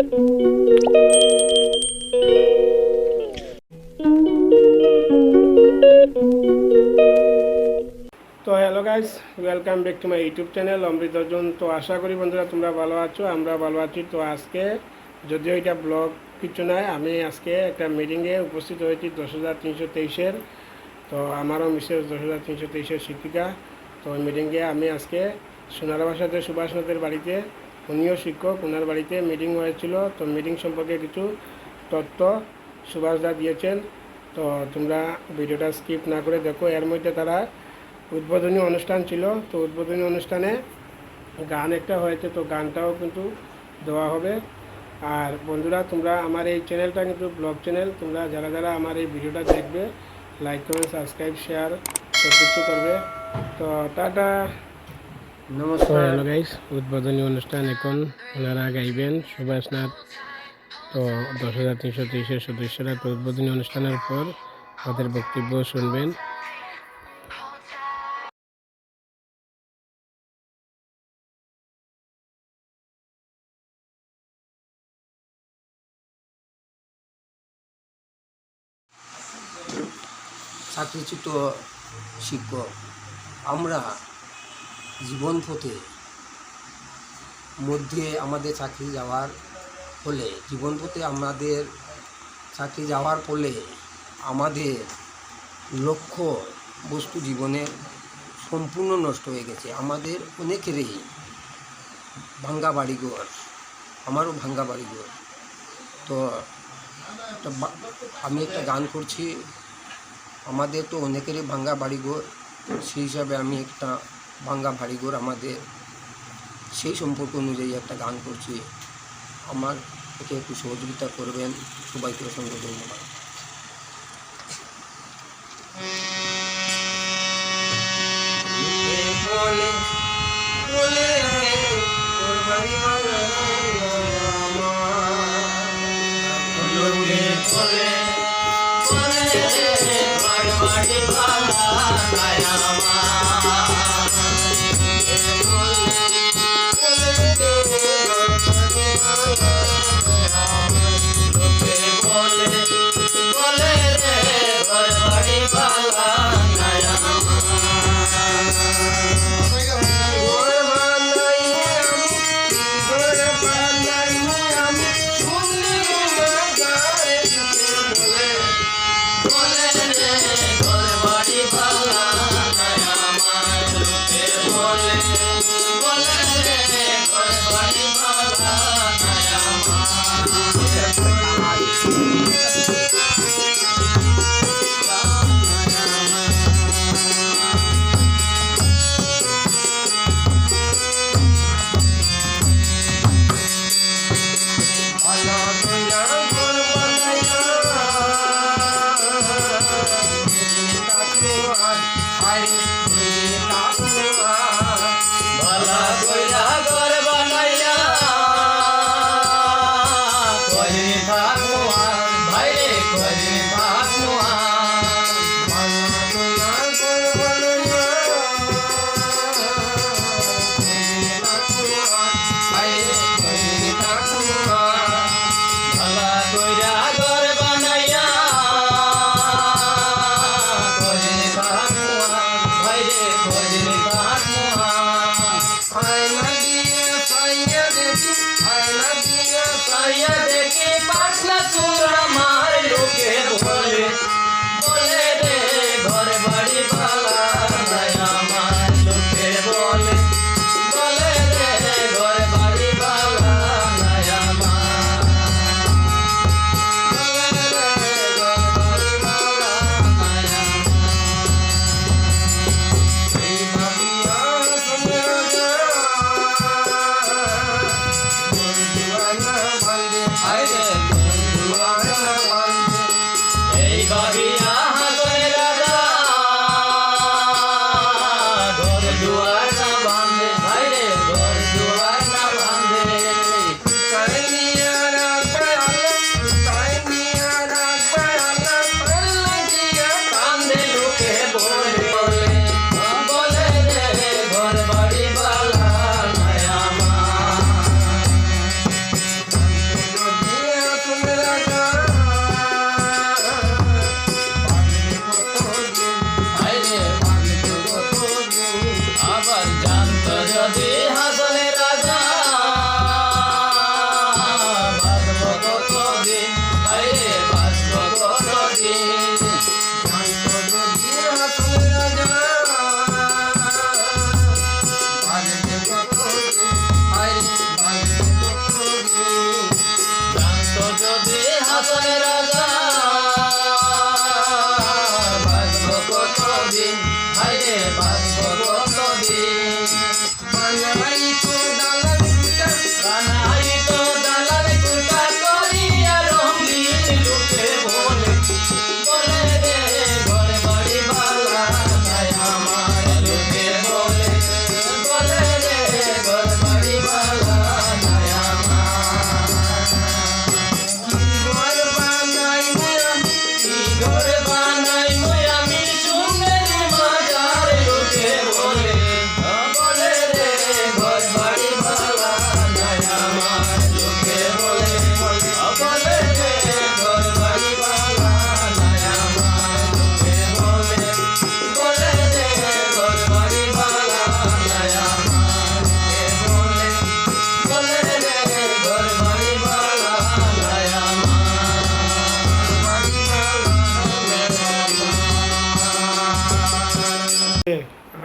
তো hello guys, welcome back to my YouTube channel Amrit Arjun. তো আশা করি বন্ধুরা তোমরা ভালো আছো, আমরা ভালো আছি। তো আজকে যদিও এটা ব্লগ কিছু নয়, আমি আজকে একটা মিটিংয়ে উপস্থিত হয়েছি 10,323-এর। তো আমারও মিসেস 10,323-এর শিক্ষিকা। তো ওই মিটিংয়ে আমি আজকে সোনারা বাসাতে সুভাষনাথের বাড়িতে, উনিও শিক্ষক, ওনার বাড়িতে মিটিং হয়েছিল। তো মিটিং সম্পর্কে কিছু তথ্য সুভাষদা দিয়েছেন। তো তোমরা ভিডিওটা স্কিপ না করে দেখো। এর মধ্যে তারা উদ্বোধনী অনুষ্ঠান ছিল। তো উদ্বোধনী অনুষ্ঠানে গান একটা হয়েছে, তো গানটাও কিন্তু দেওয়া হবে। আর বন্ধুরা, তোমরা আমার এই চ্যানেলটা কিন্তু ব্লগ চ্যানেল, তোমরা যারা যারা আমার এই ভিডিওটা দেখবে লাইক কমেন্ট সাবস্ক্রাইব শেয়ার সব কিছু করবে। তো টাটা, নমস্কার। হ্যালো গাইস, উদ্বোধনী অনুষ্ঠান এখন ওনারা গাইবেন সুভাষনাথ। তো 10,323-এর সদস্যরা তো উদ্বোধনী অনুষ্ঠানের পর তাদের বক্তব্য শুনবেন। চাকরিচ্যুত শিক্ষক আমরা জীবন পথে মধ্যে আমাদের চাকরি যাওয়ার ফলে জীবন পথে আমাদের চাকরি যাওয়ার ফলে আমাদের লক্ষ্য বস্তু জীবনের সম্পূর্ণ নষ্ট হয়ে গেছে। আমাদের অনেকেরই ভাঙ্গা বাড়িঘর, আমারও ভাঙ্গা বাড়িঘর। তো আমি একটা গান করছি, আমাদের তো অনেকেরই ভাঙ্গা বাড়িঘর, সেই হিসাবে আমি একটা ভাঙ্গা বাড়িঘর আমাদের সেই সম্পর্ক অনুযায়ী একটা গান করছি। আমার একে একটু সহযোগিতা করবেন, সবাইকে অসংখ্য ধন্যবাদ। I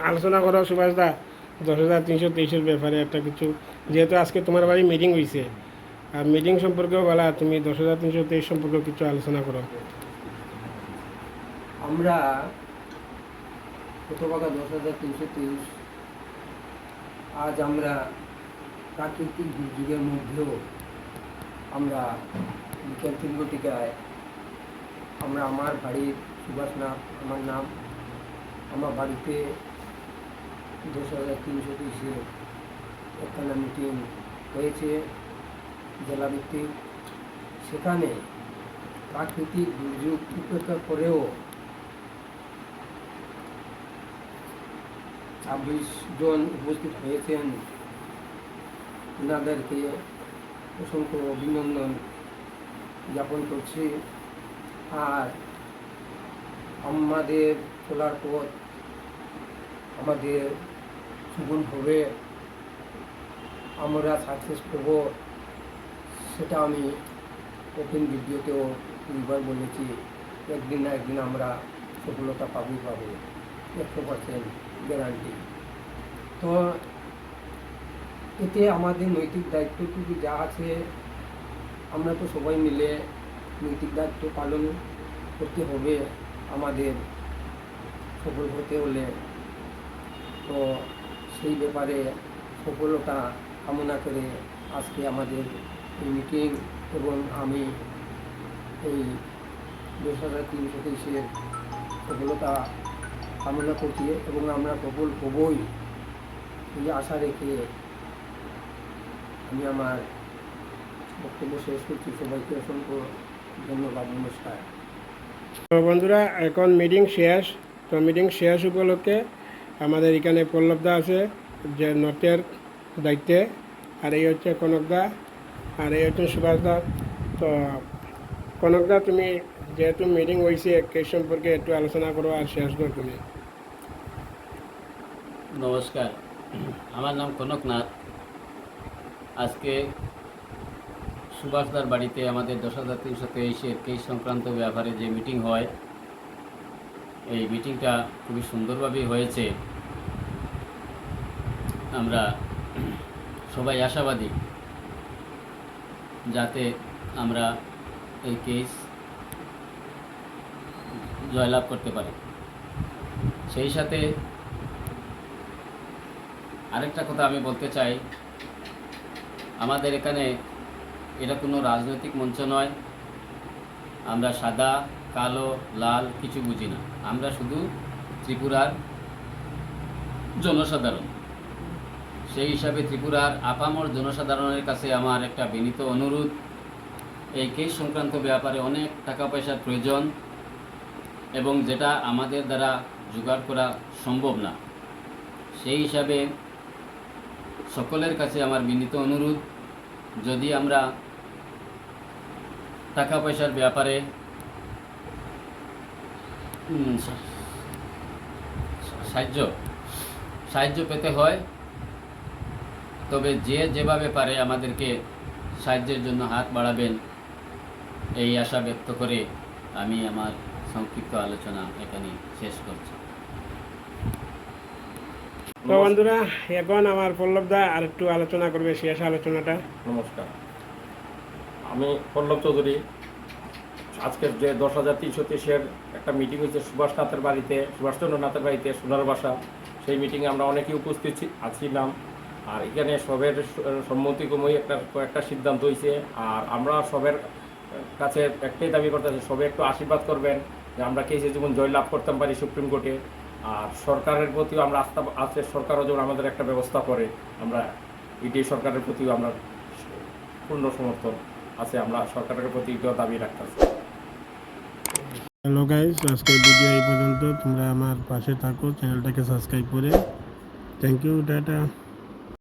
আলোচনা করো সুভাষ দা 10,323-এর ব্যাপারে একটা কিছু, যেহেতু আজকে তোমার বাড়ি মিটিং হয়েছে, আর মিটিং সম্পর্কেও বলা, তুমি 10,323 সম্পর্কে কিছু আলোচনা করো। আমরা কত কথা 10,323, আজ আমরা প্রাকৃতিক দুর্যোগের মধ্যেও আমরা বিকেল 3 আমরা আমার বাড়ির সুভাষ নাথ আমার নাম, আমার বাড়িতে 10,323-এর একখানা মিটিং হয়েছে জেলাভিত্তিক। সেখানে প্রাকৃতিক দুর্যোগ উপেক্ষা করেও 26 জন উপস্থিত হয়েছেন। ওনাদেরকে অসংখ্য অভিনন্দন জ্ঞাপন করছি। আর আমাদের চলার পথ আমাদের সুগম হবে, আমরা সাকসেস করব, সেটা আমি ওপেন ভিডিওতেও দুইবার বলেছি। একদিন না একদিন আমরা সফলতা পাবো 100% গ্যারান্টি। তো এতে আমাদের নৈতিক দায়িত্বটুকু যা আছে, আমরা তো সবাই মিলে নৈতিক দায়িত্ব পালন করতে হবে আমাদের সফল হতে হলে। তো সেই ব্যাপারে সফলতা কামনা করে আজকে আমাদের এই মিটিং, এবং আমি এই 10,323-এর সফলতা কামনা করছি, এবং আমরা সফল হবই এই আশা রেখে আমি আমার বক্তব্য শেষ করছি। সবাইকে অসংখ্য ধন্যবাদ, নমস্কার। তো বন্ধুরা, এখন মিটিং শেষ। তো মিটিং শেষ উপলক্ষে আমাদের এখানে পল্লবদা আছে, যে নর্থের দায়িত্বে, আর এই হচ্ছে কনকদা, আর এই হচ্ছে সুভাষদা। তো কনকদা, তুমি যেহেতু মিটিং হয়েছে, কেস সম্পর্কে একটু আলোচনা করো আর শেষ করো তুমি। নমস্কার, আমার নাম কনকনাথ। আজকে সুভাষদার বাড়িতে আমাদের 10,323-এর কেস সংক্রান্ত ব্যাপারে যে মিটিং হয়, এই মিটিংটা খুবই সুন্দরভাবেই হয়েছে। আমরা সবাই আশাবাদী যাতে আমরা এই কেস জয়লাভ করতে পারি। সেই সাথে আরেকটা কথা আমি বলতে চাই, আমাদের এখানে এটা কোনো রাজনৈতিক মঞ্চ নয়। আমরা সাদা কালো লাল কিছু বুঝি না, আমরা শুধু ত্রিপুরার জনসাধারণ। সেই হিসাবে ত্রিপুরার আপামর জনসাধারণের কাছে আমার একটা বিনীত অনুরোধ, এই কেস সংক্রান্ত ব্যাপারে অনেক টাকা পয়সার প্রয়োজন, এবং যেটা আমাদের দ্বারা জোগাড় করা সম্ভব না। সেই হিসাবে সকলের কাছে আমার বিনীত অনুরোধ, যদি আমরা টাকা পয়সার ব্যাপারে সাহায্য পেতে হয়, তবে যে যেভাবে পারে আমাদেরকে সাহায্যের জন্য হাত বাড়াবেন, এই আশা ব্যক্ত করে আমি আমার সংক্ষিপ্ত আলোচনা এখানে শেষ করছি। তো বন্ধুরা, এখন আমার পল্লবদা আর একটু আলোচনা করবে, শেষ আলোচনাটা। নমস্কার, আমি পল্লব চৌধুরী। আজকের যে 10,323-এর একটা মিটিং হয়েছে সুভাষচন্দ্র নাথের বাড়িতে, সোনার বাসা, সেই মিটিংয়ে আমরা অনেকেই উপস্থিত আছিলাম। আর এখানে সবের সম্মতিক্রমেই একটা সিদ্ধান্ত হয়েছে। আর আমরা সবের কাছে একটাই দাবি করতেছি, সবে একটু আশীর্বাদ করবেন যে আমরা কেসে যেমন জয়লাভ করতে পারি সুপ্রিম কোর্টে। আর সরকারের প্রতিও আমরা আস্থা আছে, সরকারও যেমন আমাদের একটা ব্যবস্থা করে, আমরা ইডি সরকারের প্রতিও আমরা পূর্ণ সমর্থন আছে, আমরা সরকারের প্রতি দাবি রাখতেছি। হ্যালো গাইস, আজকের ভিডিও এই পর্যন্ত। তোমরা আমার পাশে থাকো, চ্যানেলটাকে সাবস্ক্রাইব করে। Thank you, tata.